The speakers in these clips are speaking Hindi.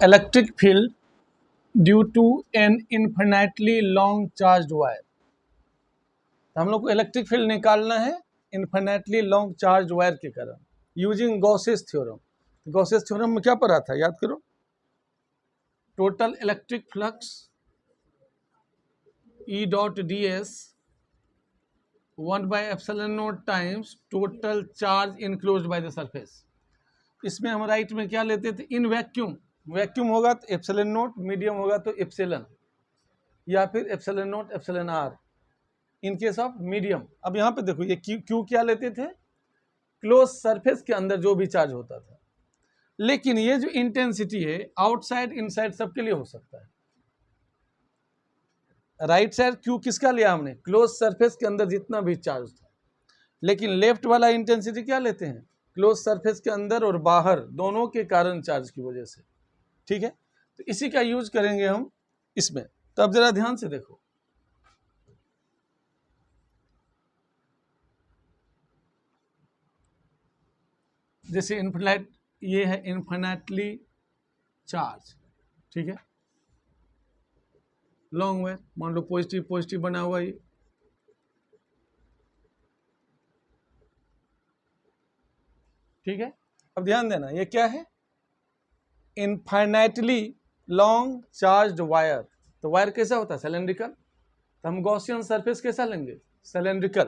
Electric field due to an infinitely long charge wire. तो हम लोग को इलेक्ट्रिक फील्ड निकालना है इन्फिनाइटली लॉन्ग चार्ज वायर के कारण using Gauss's theorem. Gauss's theorem में क्या पढ़ा था याद करो, total electric flux E dot D S 1/ε0 times total charge enclosed by the surface. इसमें हम राइट में क्या लेते थे, इन वैक्यूम। वैक्यूम होगा तो एप्सिलॉन नोट, मीडियम होगा तो एप्सिलॉन या फिर epsilon naught epsilon r in case of medium. अब यहाँ पे देखो ये क्यू क्या लेते थे, क्लोज सरफेस के अंदर जो भी चार्ज होता था। लेकिन ये जो इंटेंसिटी है आउटसाइड इनसाइड सबके लिए हो सकता है। राइट साइड क्यू किसका लिया हमने, क्लोज सरफेस के अंदर जितना भी चार्ज था। लेकिन लेफ्ट वाला इंटेंसिटी क्या लेते हैं, क्लोज सरफेस के अंदर और बाहर दोनों के कारण चार्ज की वजह से। ठीक है, तो इसी का यूज करेंगे हम इसमें। तो अब जरा ध्यान से देखो, जैसे इन्फिनाइट, ये है इन्फिनाइटली चार्ज, ठीक है, लॉन्ग वायर, मान लो पॉजिटिव पॉजिटिव बना हुआ ये, ठीक है। अब ध्यान देना ये क्या है, इनफाइनाइटली लॉन्ग चार्ज वायर। तो वायर कैसा होता है, सिलेंड्रिकल। तो हम गॉसियन सरफेस कैसा लेंगे, सिलेंड्रिकल।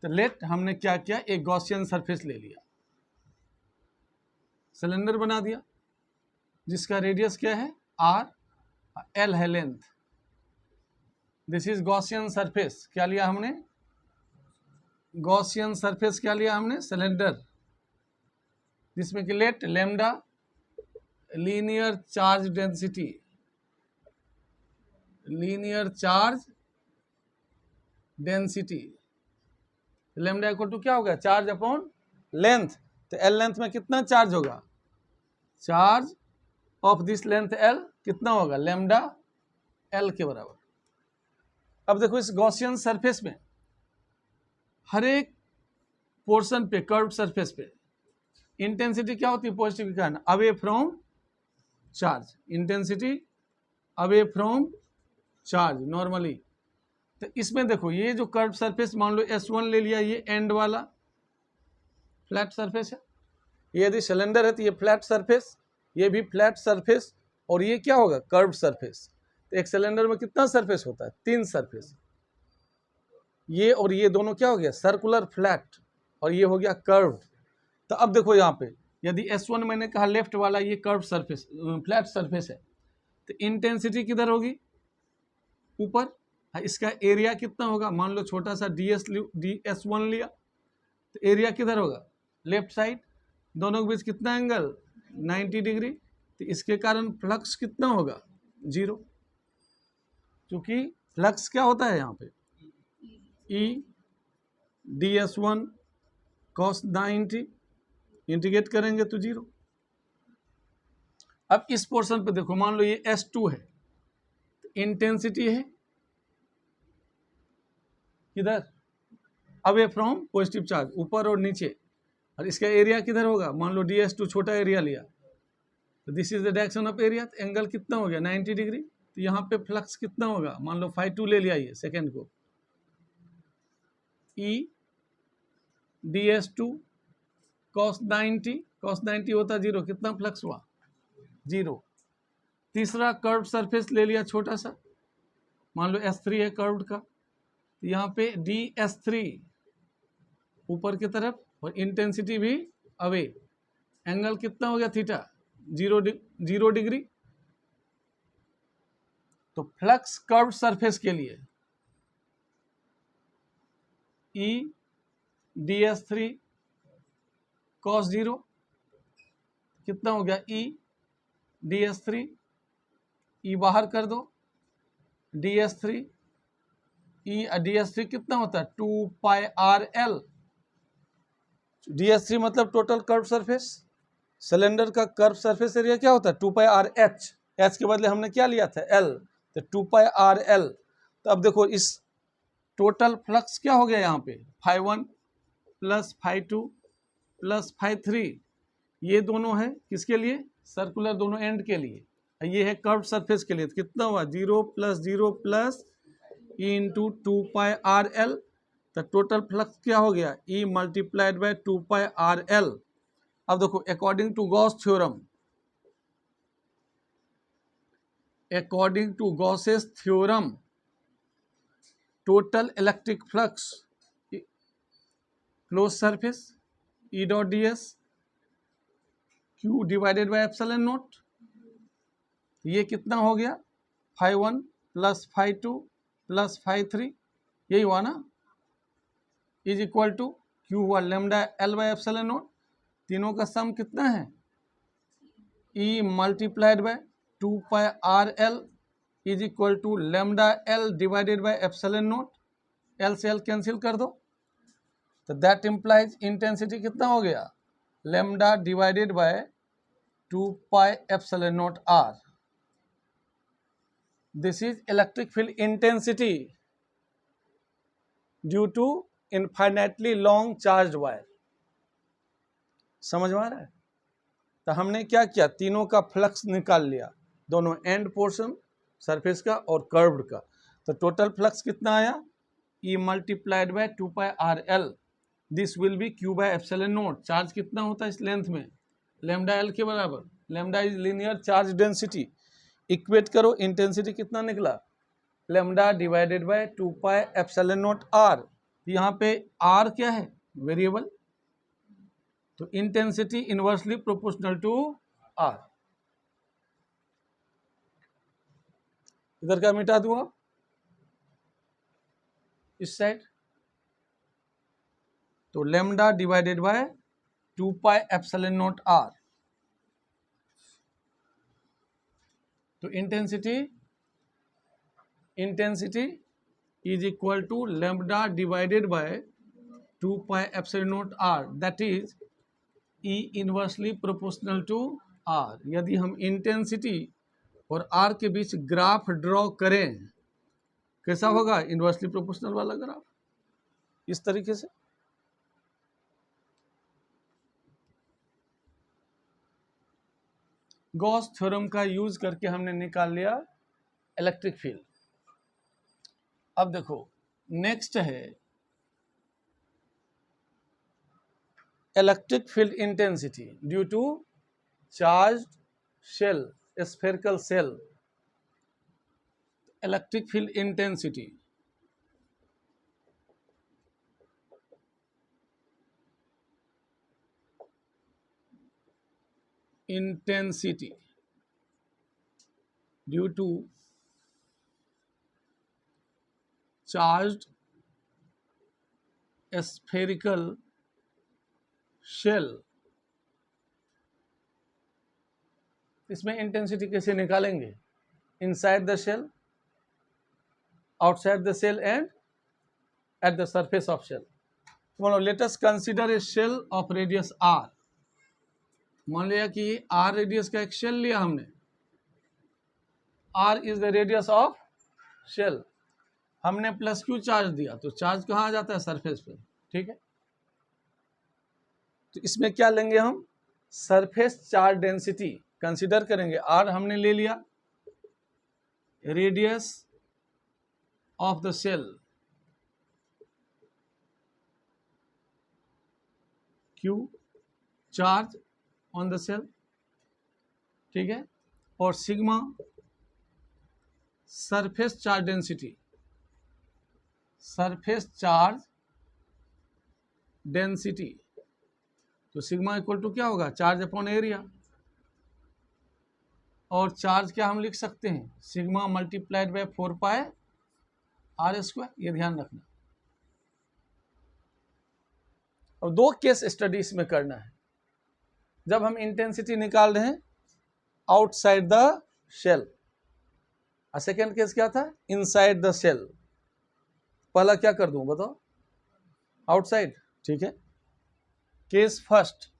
तो लेट हमने क्या किया, एक गॉसियन सरफेस ले लिया, सिलेंडर बना दिया जिसका रेडियस क्या है r, l है length. This is Gaussian surface. क्या लिया हमने, गॉसियन सरफेस क्या लिया हमने, सिलेंडर, जिसमें कि let lambda linear charge density, linear charge density, lambda equal to क्या होगा, चार्ज अपॉन लेंथ। तो एल लेंथ में कितना चार्ज होगा, charge of this length L कितना होगा, लैम्डा एल के बराबर। अब देखो इस गॉसियन सरफेस में हर एक पोर्शन पे, कर्व सरफेस पे इंटेंसिटी क्या होती है, पॉजिटिव के कारण away from charge, intensity away from charge normally. तो इसमें देखो ये जो कर्व सरफेस, मान लो S1 ले लिया, ये एंड वाला फ्लैट सरफेस है। ये यदि सिलेंडर है तो ये फ्लैट सरफेस, ये भी फ्लैट सरफेस, और ये क्या होगा, कर्व सरफेस। तो एक सिलेंडर में कितना सरफेस होता है, 3 सरफेस। ये और ये दोनों क्या हो गया, सर्कुलर फ्लैट, और ये हो गया कर्व। तो अब देखो यहाँ पे यदि S1 मैंने कहा लेफ्ट वाला ये कर्व सरफेस, फ्लैट सरफेस है, तो इंटेंसिटी किधर होगी, ऊपर। इसका एरिया कितना होगा, मान लो छोटा सा DS1 लिया, तो एरिया किधर होगा, लेफ्ट साइड। दोनों के बीच कितना एंगल, 90 डिग्री। तो इसके कारण फ्लक्स कितना होगा, 0, क्योंकि फ्लक्स क्या होता है यहाँ पे, E DS1 cos 90, इंटीग्रेट करेंगे तो 0। अब इस पोर्शन पे देखो, मान लो ये S2 है, तो इंटेंसिटी है किधर, अवे फ्रॉम पॉजिटिव चार्ज, ऊपर और नीचे। और इसका एरिया किधर होगा, मान लो DS2 छोटा एरिया लिया, तो this is the direction of area. तो एंगल कितना हो गया, 90 डिग्री। तो यहाँ पे फ्लक्स कितना होगा, मान लो φ2 ले लिया ये सेकेंड को, E DS2 cos 90 होता 0, कितना फ्लक्स हुआ, 0। तीसरा कर्व सरफेस ले लिया छोटा सा, मान लो S3 है कर्व का, तो यहाँ पे DS3 ऊपर की तरफ, और इंटेंसिटी भी अवे। एंगल कितना हो गया, थीटा, 0 डिग्री। तो फ्लक्स कर्व सरफेस के लिए E DS3 cos 0 कितना हो गया, E DS3, E बाहर कर दो, DS3 E DS3 कितना होता है, 2πRL। DS3 मतलब टोटल कर्व सरफेस, सिलेंडर का कर्व सरफेस एरिया क्या होता है, 2πRH। H के बदले हमने क्या लिया था, L, तो 2πRL। तो अब देखो इस टोटल फ्लक्स क्या हो गया यहाँ पे, φ1 प्लस φ2 प्लस φ3, ये दोनों है किसके लिए, सर्कुलर दोनों एंड के लिए, ये है कर्व सरफेस के लिए। तो कितना हुआ 0 + 0 + E × 2πRL। तो टोटल फ्लक्स क्या हो गया E × 2πRL। अब देखो according to Gauss theorem, according to Gauss's theorem total electric flux close surface E dot ds Q divided by epsilon naught. ये कितना हो गया φ1 + φ2 + φ3, यही हुआ ना, इज इक्वल टू Q हुआ λL/ε0। तीनों का सम कितना है E × 2πRL is equal to λL divided by ε0। L से L कैंसिल कर दो, तो दैट इम्प्लाइज इंटेंसिटी कितना हो गया λ divided by 2πε0 R। This is electric field intensity due to infinitely long charge wire. समझ में आ रहा है। तो हमने क्या किया, तीनों का फ्लक्स निकाल लिया, दोनों एंड पोर्शन सरफेस का और कर्व्ड का। तो टोटल फ्लक्स कितना आया E × 2πRL, this will be Q/ε0। Charge कितना होता है इस लेंथ में λL के बराबर, lambda is linear charge density. Equate करो, इंटेंसिटी कितना निकला λ डिवाइडेड बाय 2πε0 R। यहाँ पे R क्या है वेरिएबल, तो intensity inversely proportional to R। इधर का मिटा दूंगा इस साइड, तो λ डिवाइडेड बाय 2πε0 R। तो intensity is equal to λ divided by 2πε0 R, that is E inversely proportional to R। यदि हम इंटेंसिटी और R के बीच ग्राफ ड्रॉ करें, कैसा होगा इनवर्सली प्रोपोर्शनल वाला ग्राफ, इस तरीके से। गॉस थ्योरम का यूज करके हमने निकाल लिया इलेक्ट्रिक फील्ड। अब देखो नेक्स्ट है electric field intensity due to charge shell, spherical shell. Electric field intensity due to charged spherical shell। इसमें इंटेंसिटी कैसे निकालेंगे, inside the shell, outside the shell and at the surface of shell. तो let us consider a shell of radius R। मान लिया कि R रेडियस का एक शेल लिया हमने, R is the radius of shell, हमने +Q चार्ज दिया, तो चार्ज कहाँ आ जाता है सरफेस पे, ठीक है। तो इसमें क्या लेंगे हम, सरफेस चार्ज डेंसिटी कंसीडर करेंगे। R हमने ले लिया, radius of the shell Q, charge on the shell, ठीक है, और sigma surface charge density, surface charge density. तो सिग्मा इक्वल टू क्या होगा, चार्ज अपॉन एरिया, और चार्ज क्या हम लिख सकते हैं सिग्मा × 4πr², ये ध्यान रखना। और दो केस स्टडी इसमें करना है, जब हम इंटेंसिटी निकाल रहे हैं आउटसाइड द शेल, और सेकेंड केस क्या था इनसाइड द शेल। पहला क्या कर दूं बताओ, आउटसाइड, ठीक है। केस फर्स्ट,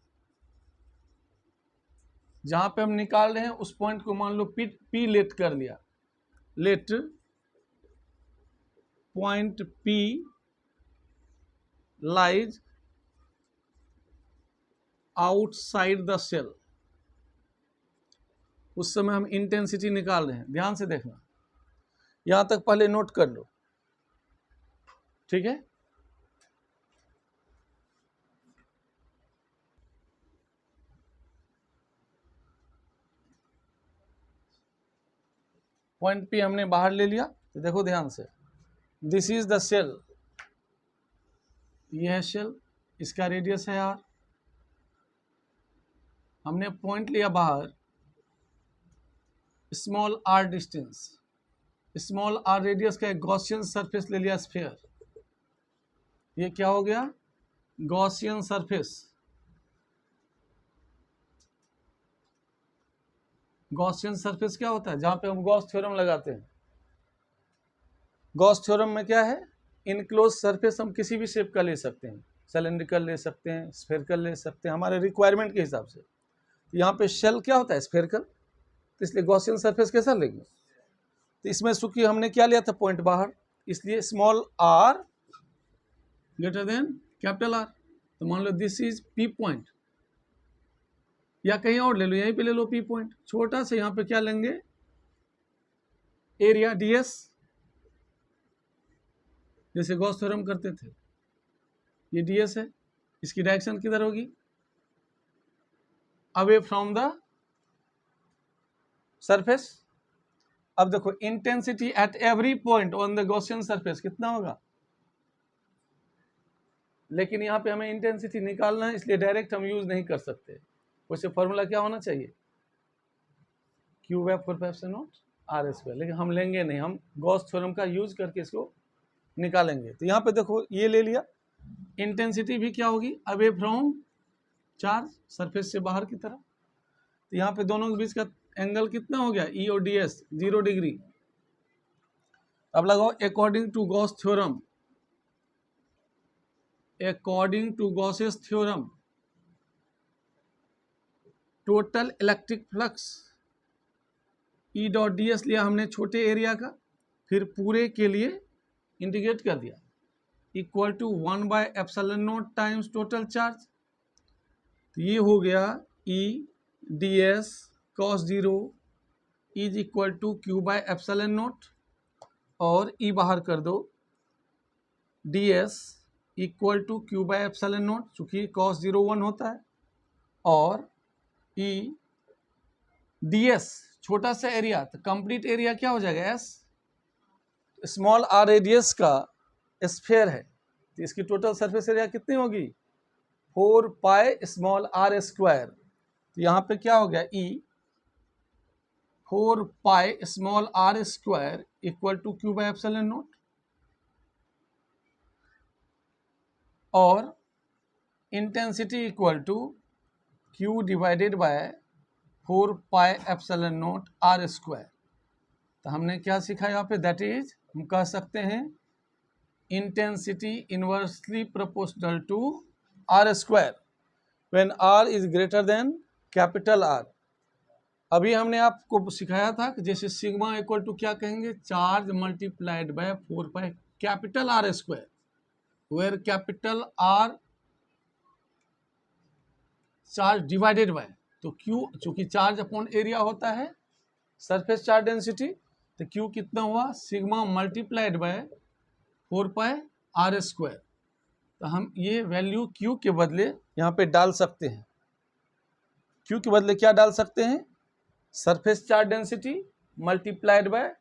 जहां पे हम निकाल रहे हैं उस पॉइंट को मान लो P लेट कर लिया, let point P lies outside the shell, उस समय हम इंटेंसिटी निकाल रहे हैं। ध्यान से देखना, यहां तक पहले नोट कर लो, ठीक है। पॉइंट पी हमने बाहर ले लिया, तो देखो ध्यान से, दिस इज द शेल, ये है शेल, इसका रेडियस है आर, हमने पॉइंट लिया बाहर, small r distance, small r radius का एक गॉसियन सरफेस ले लिया स्फीयर, ये क्या हो गया, गॉसियन सरफेस। गॉसियन सरफेस क्या होता है, जहां पे हम गॉस थ्योरम लगाते हैं। गॉस थ्योरम में क्या है, इनक्लोज सरफेस हम किसी भी शेप का ले सकते हैं, सिलेंड्रिकल ले सकते हैं, स्फेरिकल ले सकते हैं, हमारे रिक्वायरमेंट के हिसाब से। तो यहाँ पे शेल क्या होता है, स्फेरिकल, तो इसलिए गॉसियन सरफेस कैसा लेंगे। तो इसमें चूंकि हमने क्या लिया था, पॉइंट बाहर, इसलिए small r greater than capital R. तो मान लो दिस इज पी पॉइंट, या कहीं और ले लो, यहीं पे ले लो पी पॉइंट, छोटा सा यहाँ पे क्या लेंगे, एरिया डीएस, जैसे गॉस थ्योरम करते थे, ये डीएस है, इसकी डायरेक्शन किधर होगी, अवे फ्रॉम द सरफेस। अब देखो intensity at every point on the Gaussian surface कितना होगा, लेकिन यहाँ पे हमें इंटेंसिटी निकालना है, इसलिए डायरेक्ट हम यूज नहीं कर सकते, वैसे फॉर्मूला क्या होना चाहिए, क्यू बाय 4πε0 आर स्क्वायर, लेकिन हम लेंगे नहीं, हम गॉस थ्योरम का यूज करके इसको निकालेंगे। तो यहाँ पे देखो ये ले लिया, इंटेंसिटी भी क्या होगी, अवे फ्रॉम चार्ज, सरफेस से बाहर की तरफ। तो यहाँ पे दोनों के बीच का एंगल कितना हो गया, ई और डी एस 0 डिग्री। अब लगाओ according to Gauss theorem, according to Gauss's theorem, total electric flux E dot D s लिया हमने छोटे एरिया का, फिर पूरे के लिए इंटीग्रेट कर दिया, equal to 1/ε0 times total charge. तो ये हो गया E D S cos 0 is equal to Q/ε0, और ई बाहर कर दो, D s equal to Q/ε0, चूंकि कॉस 0 1 होता है, और ई डी एस छोटा सा एरिया, तो कंप्लीट एरिया क्या हो जाएगा, एस, स्मॉल आर रेडियस का स्फीयर है, तो इसकी टोटल सरफेस एरिया कितनी होगी, 4π स्मॉल आर स्क्वायर। तो यहाँ पे क्या हो गया, E 4π small are square equal to Q/ε0, और intensity equal to Q divided by 4πε0 R square. तो हमने क्या सीखा यहाँ पे, दैट इज हम कह सकते हैं intensity inversely proportional to r square when r is greater than capital R. अभी हमने आपको सिखाया था कि जैसे सिग्मा इक्वल टू क्या कहेंगे, charge multiplied by 4π capital R square, where capital R charge divided by, तो क्यू चूंकि चार्ज अपॉन एरिया होता है, सरफेस चार्ज डेंसिटी, तो क्यू कितना हुआ, sigma multiplied by 4π R square. तो हम ये वैल्यू क्यू के बदले यहाँ पे डाल सकते हैं, क्यू के बदले क्या डाल सकते हैं, surface charge density multiplied by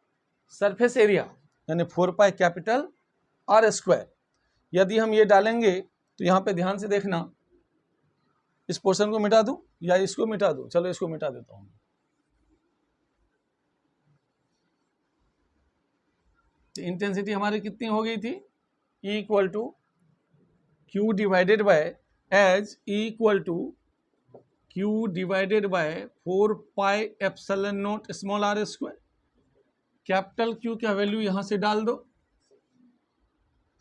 surface area, यानी 4π कैपिटल आर स्क्वायर। यदि हम ये डालेंगे तो यहाँ पे ध्यान से देखना, इस पोर्शन को मिटा दूं या इसको मिटा दूं, चलो इसको मिटा देता हूं। तो इंटेंसिटी हमारी कितनी हो गई थी, E equal to Q divided by, as E equal to Q divided by 4πε0 small are square. Capital Q का वैल्यू यहां से डाल दो,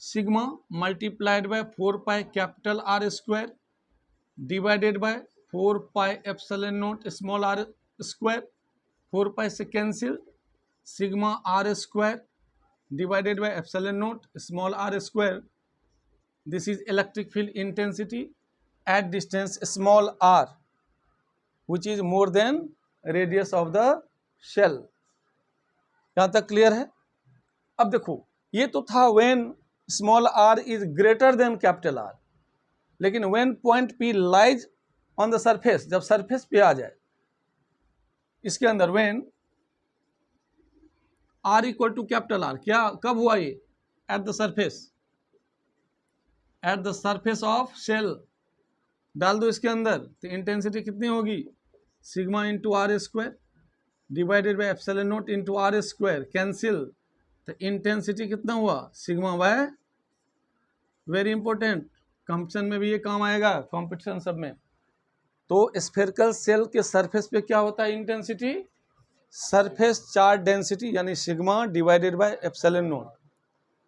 sigma multiplied by 4π capital R square divided by 4πε0 small are square, 4π से cancel, sigma are square divided by ε0 small are square. This is electric field intensity at distance small r which is more than radius of the shell। यहां तक क्लियर है। अब देखो ये तो था when small r is greater than capital R, लेकिन when point P lies on the surface, जब सरफेस पे आ जाए इसके अंदर, when r equal to capital R, क्या कब हुआ ये? At the surface, at the surface of shell डाल दो इसके अंदर, तो इंटेंसिटी कितनी होगी? Sigma into r square divided by epsilon naught into r square, cancel, तो इंटेंसिटी कितना हुआ? Sigma by, very important, competition में भी ये काम आएगा, कंपटीशन सब में। तो स्फेरिकल सेल के सरफेस पे क्या होता है? इंटेंसिटी, सरफेस चार्ज डेंसिटी यानी sigma divided by epsilon not.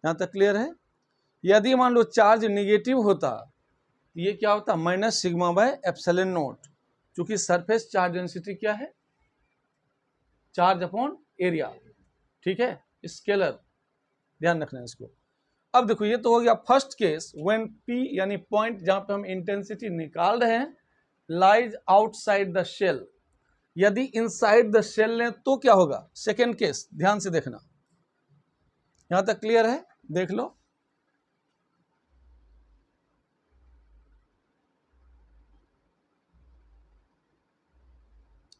यहाँ तक क्लियर है। यदि मान लो चार्ज निगेटिव होता तो ये क्या होता? Minus sigma by epsilon not, क्योंकि सरफेस चार्ज डेंसिटी क्या है? चार्ज अपॉन एरिया, ठीक है, स्केलर, ध्यान रखना है इसको। अब देखो ये तो हो गया फर्स्ट केस, व्हेन P यानी पॉइंट जहां पे हम इंटेंसिटी निकाल रहे हैं लाइज आउटसाइड द शेल। यदि इनसाइड द शेल लें तो क्या होगा? सेकेंड केस, ध्यान से देखना। यहां तक क्लियर है? देख लो।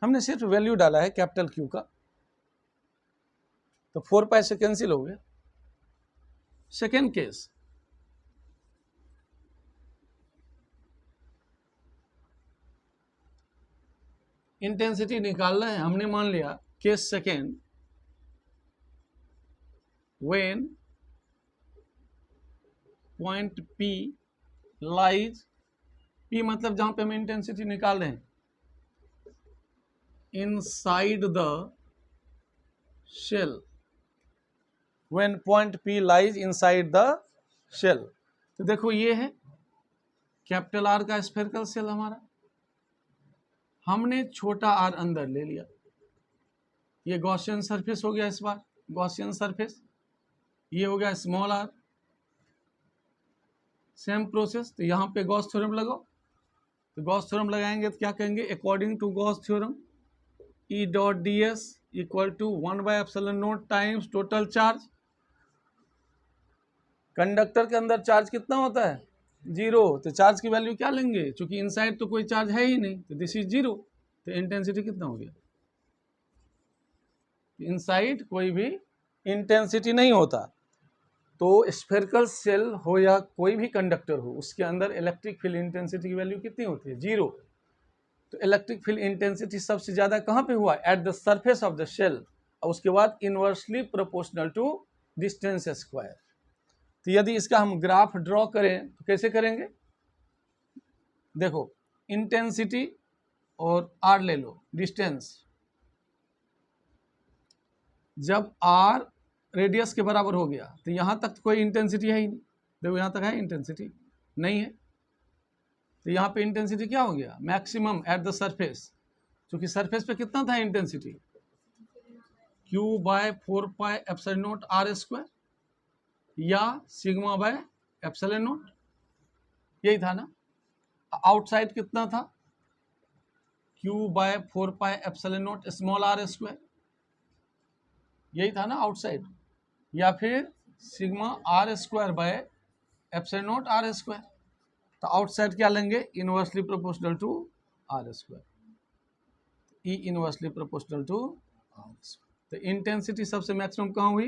हमने सिर्फ वैल्यू डाला है कैपिटल Q का, तो 4 पाई से कैंसिल हो गया। सेकेंड केस, इंटेंसिटी निकालना है, हमने मान लिया case second, when point P lies, P मतलब जहां पे हम इंटेंसिटी निकाल रहे हैं, inside the shell, when point P lies inside the shell. तो देखो ये है कैपिटल R का स्फेरिकल सेल हमारा, हमने छोटा r अंदर ले लिया, ये गॉसियन सरफेस हो गया, इस बार गॉसियन सरफेस, ये हो गया स्मॉल r, सेम प्रोसेस। तो यहाँ पे गॉस थ्योरम लगाओ, तो गॉस थ्योरम लगाएंगे तो क्या कहेंगे? According to Gauss theorem E dot D s equal to 1 by epsilon naught times total charge. Conductor के अंदर चार्ज कितना होता है? 0। तो चार्ज की वैल्यू क्या लेंगे? चूंकि इनसाइड तो कोई चार्ज है ही नहीं, तो दिस इज 0। तो इंटेंसिटी कितना हो गया? इनसाइड कोई भी इंटेंसिटी नहीं होता। तो स्फेरिकल सेल हो या कोई भी कंडक्टर हो, उसके अंदर इलेक्ट्रिक फील्ड इंटेंसिटी की वैल्यू कितनी होती है? 0। तो इलेक्ट्रिक फील्ड इंटेंसिटी सबसे ज्यादा कहाँ पे हुआ? At the surface of the shell, और उसके बाद inversely proportional to distance square. तो यदि इसका हम ग्राफ ड्रॉ करें तो कैसे करेंगे? देखो इंटेंसिटी और r ले लो, डिस्टेंस, जब r रेडियस के बराबर हो गया तो यहाँ तक कोई इंटेंसिटी है ही नहीं। देखो यहाँ तक है इंटेंसिटी? नहीं है। तो यहाँ पे इंटेंसिटी क्या हो गया? मैक्सिमम एट द सरफेस, क्योंकि सरफेस पे कितना था intensity? Q by 4 pi epsilon naught r square या सिग्मा बाय एप्सिलॉन नॉट, यही था ना। आउटसाइड कितना था? Q by 4 pi epsilon naught small are square, यही था ना आउटसाइड, या फिर sigma are square by epsilon naught r square. तो आउटसाइड क्या लेंगे? Inversely proportional to r square, E inversely proportional to r square. तो इंटेंसिटी सबसे मैक्सिमम कहाँ हुई?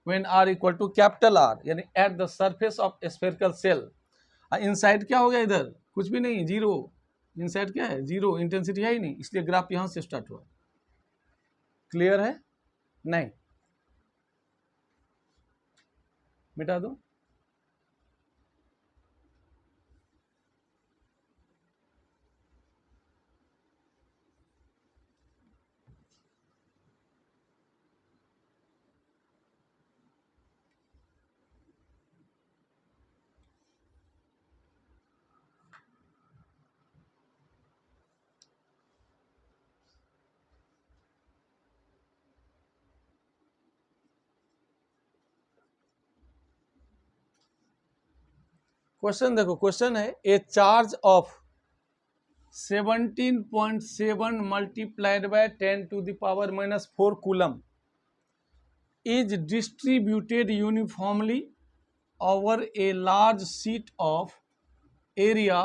When r equal to capital R, यानी at the surface of spherical shell. Inside क्या हो गया? इधर कुछ भी नहीं, 0। इनसाइड क्या है? 0, इंटेंसिटी है ही नहीं, इसलिए ग्राफ यहां से स्टार्ट हुआ। क्लियर है? नहीं, मिटा दो। क्वेश्चन देखो, क्वेश्चन है a charge of 17.7 multiplied by 10 to the power -4 coulomb is distributed uniformly over a large sheet of area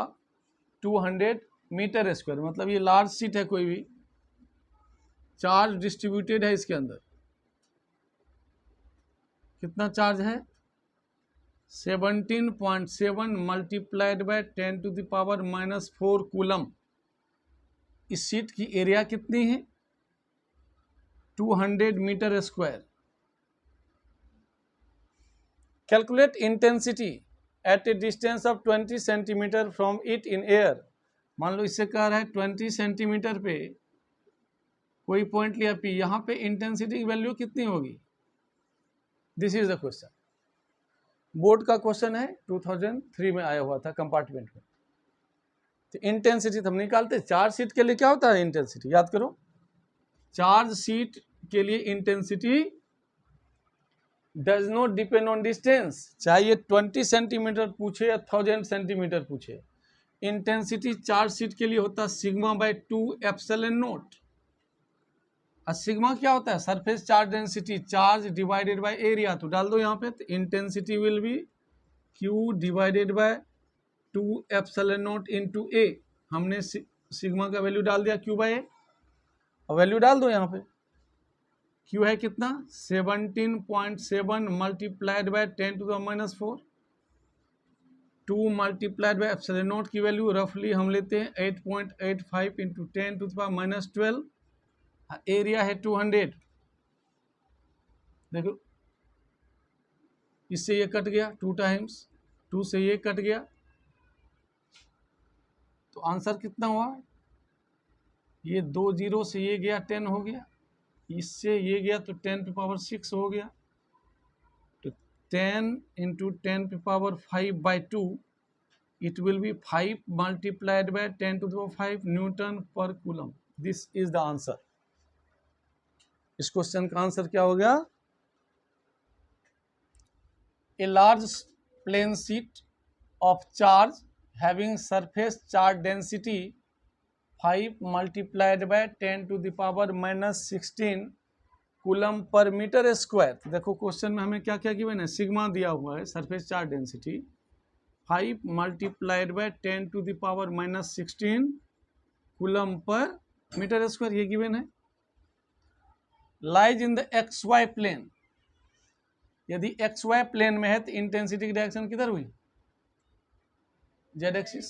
200 metre square. मतलब ये लार्ज शीट है, कोई भी चार्ज डिस्ट्रीब्यूटेड है इसके अंदर। कितना चार्ज है? 17.7 multiplied by 10 to the power -4 coulomb. इस शीट की एरिया कितनी है? 200 metre square. Calculate intensity at a distance of 20 centimetre from it in air. मान लो इससे कह रहा है 20 सेंटीमीटर पे कोई पॉइंट लिया P, यहाँ पे इंटेंसिटी की वैल्यू कितनी होगी? This is the question. Board का क्वेश्चन है, 2003 में आया हुआ था कंपार्टमेंट में। तो इंटेंसिटी हम निकालते। चार्ज शीट के लिए क्या होता है इंटेंसिटी? याद करो, चार्ज शीट के लिए intensity does not depend on distance. चाहे ये 20 सेंटीमीटर पूछे या 1000 सेंटीमीटर पूछे, इंटेंसिटी चार्ज शीट के लिए होता है सिग्मा बाय 2 एप्सिलॉन नॉट। और सिग्मा क्या होता है? Surface charge density, charge divided by area. तो डाल दो यहाँ पे, तो intensity will be Q divided by 2 epsilon naught into A। हमने सिग्मा का वैल्यू डाल दिया Q बाय A, और वैल्यू डाल दो यहाँ पे। Q है कितना? 17.7 multiplied by 10 to the -4, 2 multiplied by epsilon naught की वैल्यू रफली हम लेते हैं 8.85 into 10 to the power -12। Area है 200। देखो इससे ये कट गया 2 टाइम्स, 2 से ये कट गया, तो आंसर कितना हुआ? ये 2 जीरो से ये गया 10 हो गया, इससे ये गया तो 10 पे पावर 6 हो गया। तो 10 इंटू 10 पे power 5 by 2, it will be 5 multiplied by 10 to the power 5 newton per coulomb. This is the answer. इस क्वेश्चन का आंसर क्या हो गया? A large plane sheet of charge having surface charge density 5 multiplied by 10 to the power -16 coulomb per metre square. देखो क्वेश्चन में हमें क्या क्या गिवन है? सिग्मा दिया हुआ है, surface charge density 5 multiplied by 10 to the power -16 coulomb per metre square, ये गिवन है। Lies in the XY plane. यदि XY प्लेन में है तो इंटेंसिटी की डायरेक्शन किधर हुई? Z axis.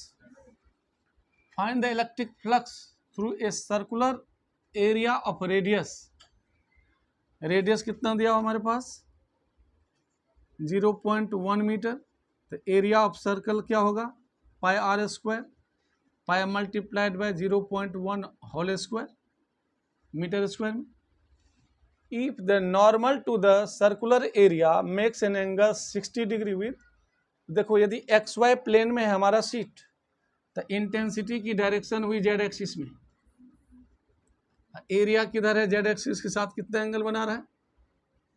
Find the electric flux through a circular area of radius. Radius कितना दिया हुआ हमारे पास? 0.1 मीटर। तो एरिया ऑफ सर्कल क्या होगा? Pi are square, pi multiplied bye 0.1 whole square metre square में। If the normal to the circular area makes an angle 60 degree with, देखो यदि XY प्लेन में है हमारा शीट, तो इंटेंसिटी की डायरेक्शन हुई Z एक्सिस में। एरिया किधर है? Z एक्सिस के साथ कितना एंगल बना रहा है?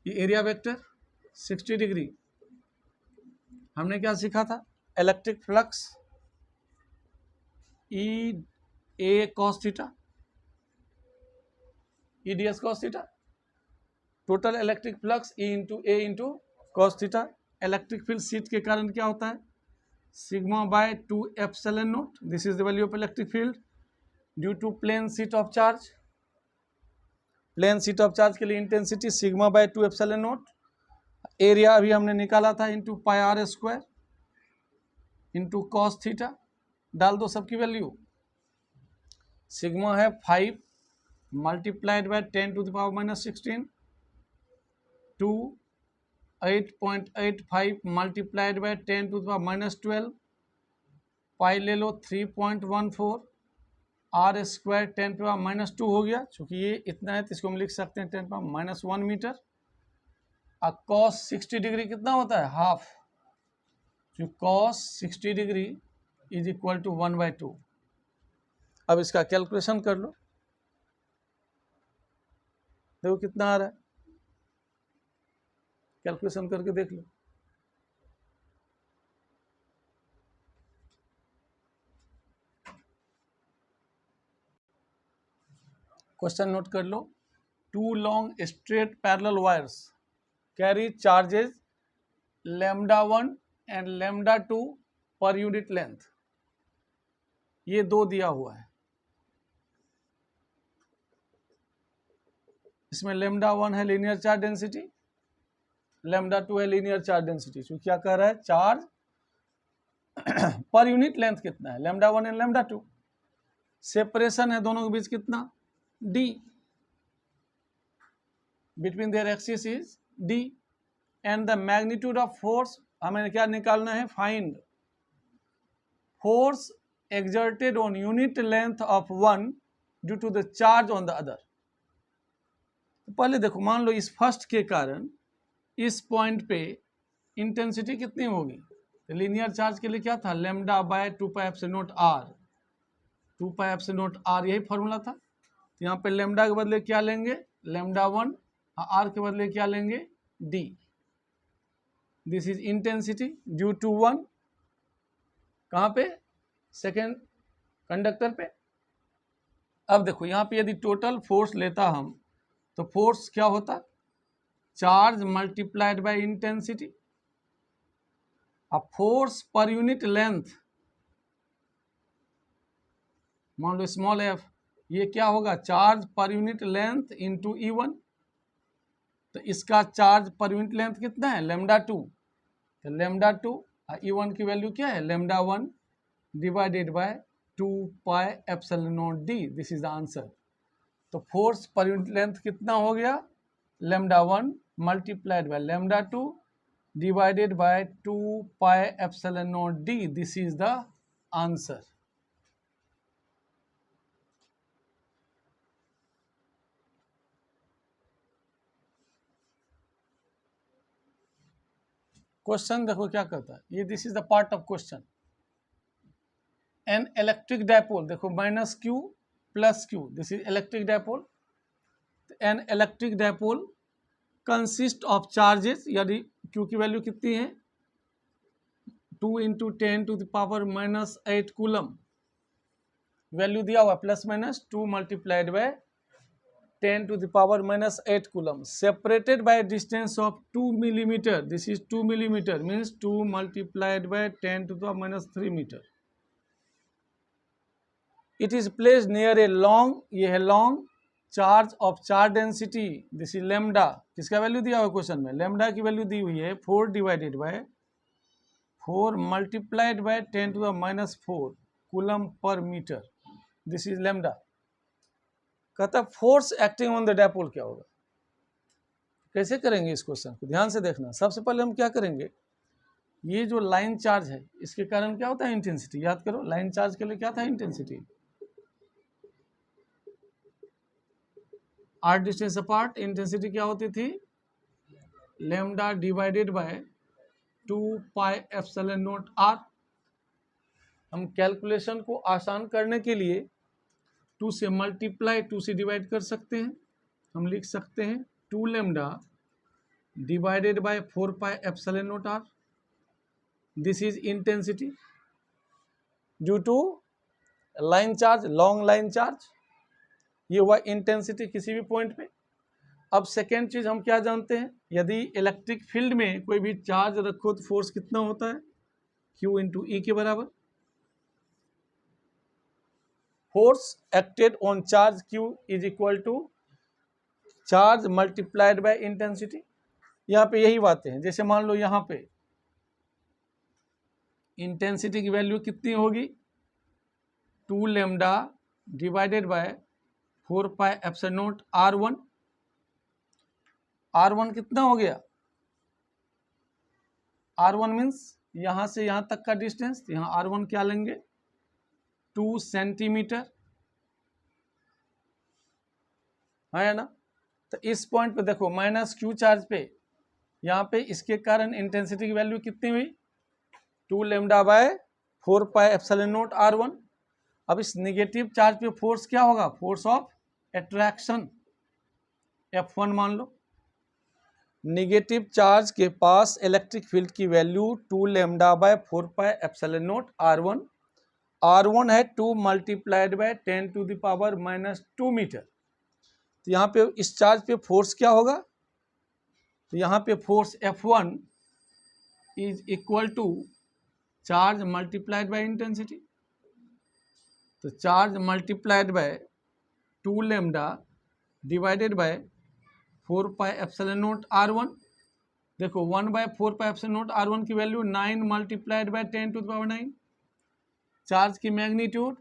ये एरिया वेक्टर 60 डिग्री। हमने क्या सीखा था? Electric flux E cos theta, E ds cos theta. Total electric flux E into A into cos theta. Electric field sheet के कारण क्या होता है? Sigma by 2 epsilon naught. This is the value of electric field due to plane sheet of charge. Plane sheet of charge के लिए intensity sigma by 2 epsilon naught. Area अभी हमने निकाला था into pi are square into cos theta. डाल दो सबकी वैल्यू। सिग्मा है 5 multiplied by 10 to the power -16 to 8.85 multiplied by 10 to the power -12। Pi ले लो 3.14, आर स्क्वायर 10 पे पावर -2 हो गया। चूंकि ये इतना है तो इसको हम लिख सकते हैं 10 पे पावर -1 मीटर। और कॉस 60 डिग्री कितना होता है? हाफ। जो cos 60 degree is equal to 1/2। अब इसका कैलकुलेशन कर लो, देखो कितना आ रहा है, कैलकुलेशन करके देख लो। क्वेश्चन नोट कर लो। 2 long straight parallel wires carry charges λ1 and λ2 per unit length. ये दो दिया हुआ है, इसमें λ1 है लीनियर चार्ज डेंसिटी, λ2 है लीनियर चार्ज डेंसिटी। तो क्या कह रहा है, चार्ज पर यूनिट लेंथ कितना है, λ1 एंड λ2। सेपरेशन है दोनों के बीच कितना, d, between their axis is d, and the magnitude of force हमें क्या निकालना है, find force exerted on unit length of one due to the charge on the other। तो पहले देखो, मान लो इस फर्स्ट के कारण इस पॉइंट पे इंटेंसिटी कितनी होगी, तो लीनियर चार्ज के लिए क्या था, λ/2πε0r, 2πε0r यही फॉर्मूला था। तो यहाँ पे लेमडा के बदले क्या लेंगे, λ1, आर के बदले क्या लेंगे, d। This is intensity due to one, कहाँ पे, सेकेंड कंडक्टर पे। अब देखो यहाँ पे यदि टोटल फोर्स लेता हम, तो फोर्स क्या होता, चार्ज मल्टीप्लाइड बाय इंटेंसिटी। अब फोर्स पर यूनिट लेंथ, मान लो स्मॉल f, ये क्या होगा, चार्ज पर यूनिट लेंथ इंटू E1। तो इसका चार्ज पर यूनिट लेंथ कितना है, λ2, तो λ2 E1 की वैल्यू क्या है, λ1 divided by 2πε0d। This is the answer. तो फोर्स पर यूनिट लेंथ कितना हो गया, λ1 multiplied by λ2 divided by 2πε0d। This is the answer. Question देखो क्या कहता है, ये this is the part of question. An electric dipole, देखो minus Q plus Q, this is electric dipole. An electric dipole consist of charges, यदि क्यू की वैल्यू कितनी है, 2 इंटू 10⁻⁻8 कूलम, वैल्यू दिया हुआ plus minus 2 multiplied by 10⁻⁻8 coulomb, separated by distance of 2 millimetre. This is 2 millimetre means 2 multiplied by 10⁻³ metre. It is placed near a long, ये है long, charge of charge density, this is lambda. किसका वैल्यू दिया हुआ क्वेश्चन में, लेमडा की वैल्यू दी हुई है 4 divided by 4 multiplied by 10⁻⁴ coulomb per metre. This is lambda. कहता force acting on the dipole क्या होगा, कैसे करेंगे इस क्वेश्चन को, ध्यान से देखना। सबसे पहले हम क्या करेंगे, ये जो लाइन चार्ज है इसके कारण क्या होता है, इंटेंसिटी। याद करो, लाइन चार्ज के लिए क्या था, intensity. r distance apart intensity क्या होती थी, लेमडा डिवाइडेड बाय 2πε0r। हम कैलकुलेशन को आसान करने के लिए 2 से मल्टीप्लाई 2 से डिवाइड कर सकते हैं। हम लिख सकते हैं 2 lambda divided by 4πε0r। This is intensity due to line charge, long line charge. ये हुआ इंटेंसिटी किसी भी पॉइंट पे। अब सेकेंड चीज हम क्या जानते हैं, यदि इलेक्ट्रिक फील्ड में कोई भी चार्ज रखो तो फोर्स कितना होता है, Q इंटू E के बराबर। Force acted on charge Q is equal to charge multiplied by intensity. यहाँ पे यही बातें हैं, जैसे मान लो यहाँ पे इंटेंसिटी की वैल्यू कितनी होगी, 2 lambda divided bye 4πε0r1। r1 कितना हो गया, r1 मीन्स यहां से यहां तक का डिस्टेंस। यहाँ r1 क्या लेंगे, 2 सेंटीमीटर, है ना। तो इस पॉइंट पे देखो माइनस क्यू चार्ज पे, यहाँ पे इसके कारण इंटेंसिटी की वैल्यू कितनी हुई, 2 लेमडा बाय 4πε0r1। अब इस निगेटिव चार्ज पे फोर्स क्या होगा, फोर्स ऑफ अट्रैक्शन F1 मान लो। निगेटिव चार्ज के पास इलेक्ट्रिक फील्ड की value 2 lambda by 4πε0r1। r1 है 2 मल्टीप्लाइड बाय 10⁻⁻2 मीटर। तो यहाँ पे इस चार्ज पे फोर्स क्या होगा, तो यहाँ पे force F1 is equal to charge multiplied by intensity. तो charge multiplied by 2 lambda divided by 4 pi epsilon naught R1। देखो 1/4 पाई एप्सिलॉन नॉट R1 की value 9 multiplied by 10 to the power 9। Charge की magnitude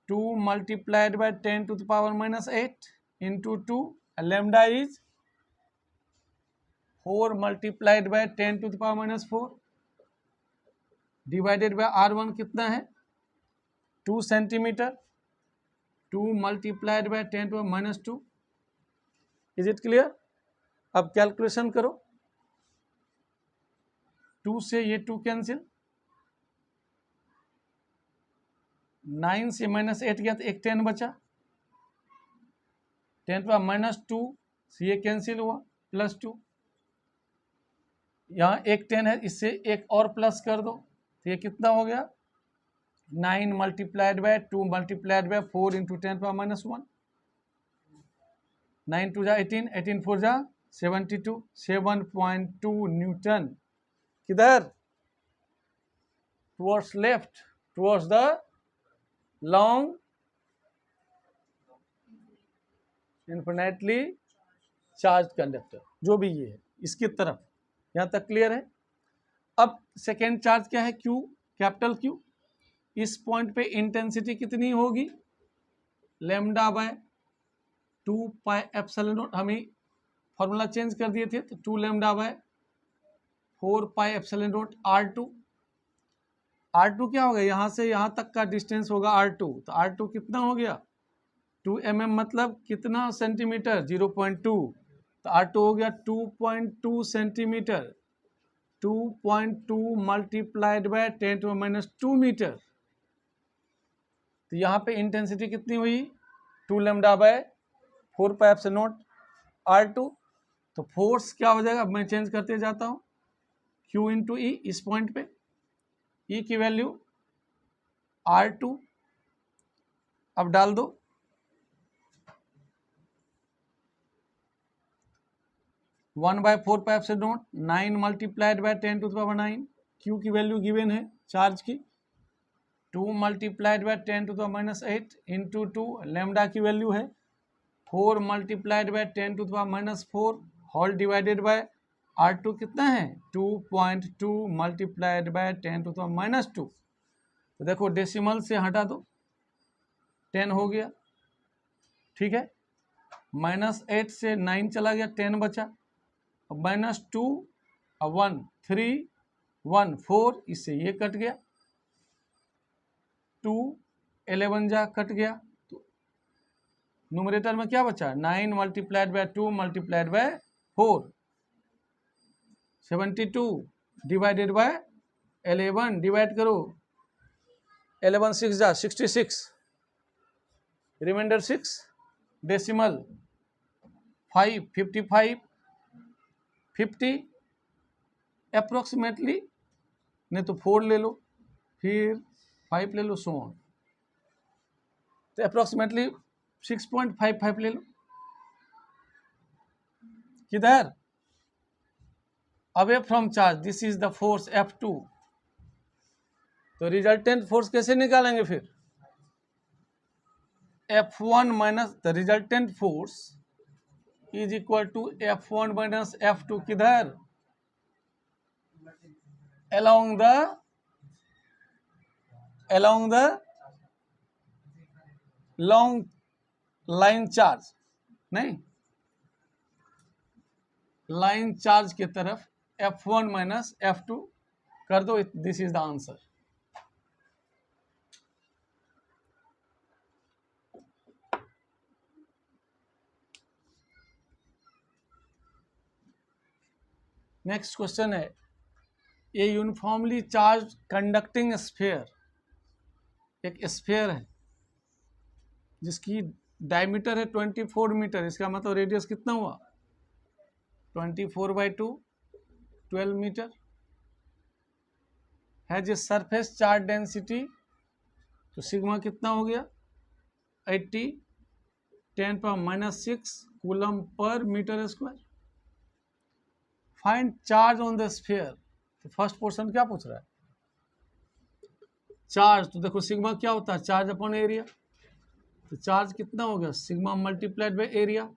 2 multiplied by 10 to the power -8 into 2। Lambda is 4 multiplied by 10 to the power -4 divided by R1 कितना है 2 centimetre. 2 multiplied by 10 to power -2। Is it clear? अब कैलकुलेशन करो, 2 से ये 2 कैंसिल, 9 से -8 गया तो एक 10 बचा, 10 पर -2 से ये कैंसिल हुआ +2। यहाँ एक 10 है, इससे एक और प्लस कर दो तो ये कितना हो गया 9 multiplied by 2 multiplied bye 4 into 10 पर -1। 9 2 जा 18, 18 4 जा 72, 7.2 न्यूटन। किधर? Towards left, towards the long infinitely charge conductor, जो भी ये है इसकी तरफ। यहाँ तक क्लियर है? अब सेकेंड चार्ज क्या है, Q, कैपिटल Q। इस पॉइंट पे इंटेंसिटी कितनी होगी, lambda by 2 pi epsilon not. हमें फॉर्मूला चेंज कर दिए थे, तो 2 lambda by 4 pi epsilon naught R2। R2 क्या होगा, यहाँ से यहाँ तक का डिस्टेंस होगा R2, तो R2 कितना हो गया 2 mm, मतलब कितना सेंटीमीटर 0.2, तो R2 हो गया 2.2 centimetre. 2.2 multiplied by 10 to -2 metre. तो यहाँ पे इंटेंसिटी कितनी हुई 2 lambda by 4 pi epsilon naught R2। तो फोर्स क्या हो जाएगा, मैं चेंज करते जाता हूँ, Q इंटू ई। इस पॉइंट पे E की वैल्यू R2 अब डाल दो, 1/4 pi epsilon naught 9 multiplied by 10 to the power 9। Q की वैल्यू गिवन है चार्ज की 2 multiplied by 10 to the -8 into 2। Lambda की वैल्यू है 4 multiplied by 10 to the power -4 whole divided by R2 कितना है 2.2 multiplied by 10 to the power -2। तो देखो डेसिमल से हटा दो, 10 हो गया, ठीक है। -8 से 9 चला गया, 10 बचा, -2 1 3 1 4, इससे ये कट गया, 2 11 जा कट गया, तो न्यूमरेटर में क्या बचा 9 multiplied by 2 multiplied bye 4, 72 divided by 11, divide करो 11 6 जा 66, रिमाइंडर 6, डेसिमल 5 55 50 अप्रोक्सीमेटली, नहीं तो 4 ले लो फिर 5 ले लो, सो ऑन, तो अप्रोक्सीमेटली 6.55 ले लो। किधर, away from charge, this is the force F2। तो रिजल्टेंट फोर्स कैसे निकालेंगे फिर, F1 minus the resultant force is equal to F1 minus F2। किधर, along the long line charge, नहीं लाइन चार्ज की तरफ F1 माइनस F2 कर दो, this is the answer. Next question है, ये यूनिफॉर्मली चार्ज कंडक्टिंग स्फीयर, एक स्फीयर है जिसकी डायमीटर है 24 मीटर, इसका मतलब रेडियस कितना हुआ 24/2 12 मीटर, है जो सरफेस चार्ज डेंसिटी, तो सिग्मा कितना हो गया 80 10⁻⁻6 coulomb per metre square. Find charge on the sphere. तो फर्स्ट पोर्शन क्या पूछ रहा है? चार्ज। तो देखो सिग्मा क्या होता है? Charge upon area. तो चार्ज कितना हो गया? Sigma multiplied by area.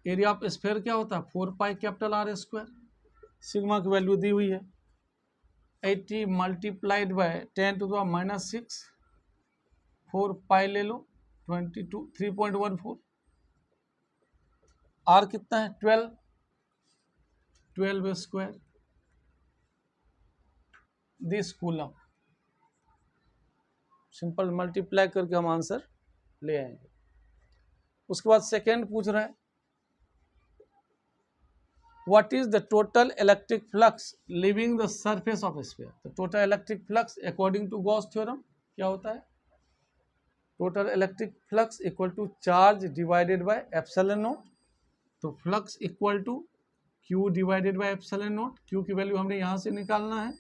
Area of sphere क्या होता है? 4π∭R²। सिग्मा की वैल्यू दी हुई है 80 मल्टीप्लाइड बाय 10⁻⁻6, 4π ले लो 22 3.14। आर कितना है? 12 square this coulomb. Simple multiply करके हम आंसर ले आएंगे। उसके बाद सेकेंड पूछ रहा है what is the total electric flux leaving the surface of sphere. तो total electric flux according to Gauss theorem क्या होता है? Total electric flux equal to charge divided by epsilon naught. तो flux equal to Q divided by epsilon naught. Q की वैल्यू हमने यहाँ से निकालना है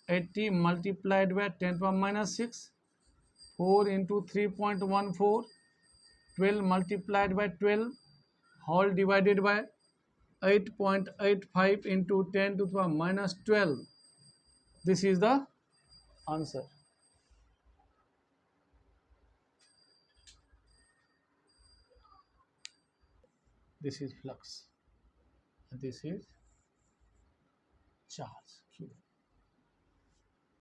80 multiplied by 10⁻⁻6, 4 into 3.14, 12 multiplied by 12 whole divided by 8.85 into 10⁻⁻12. This is the answer. This is flux. This is charge Q.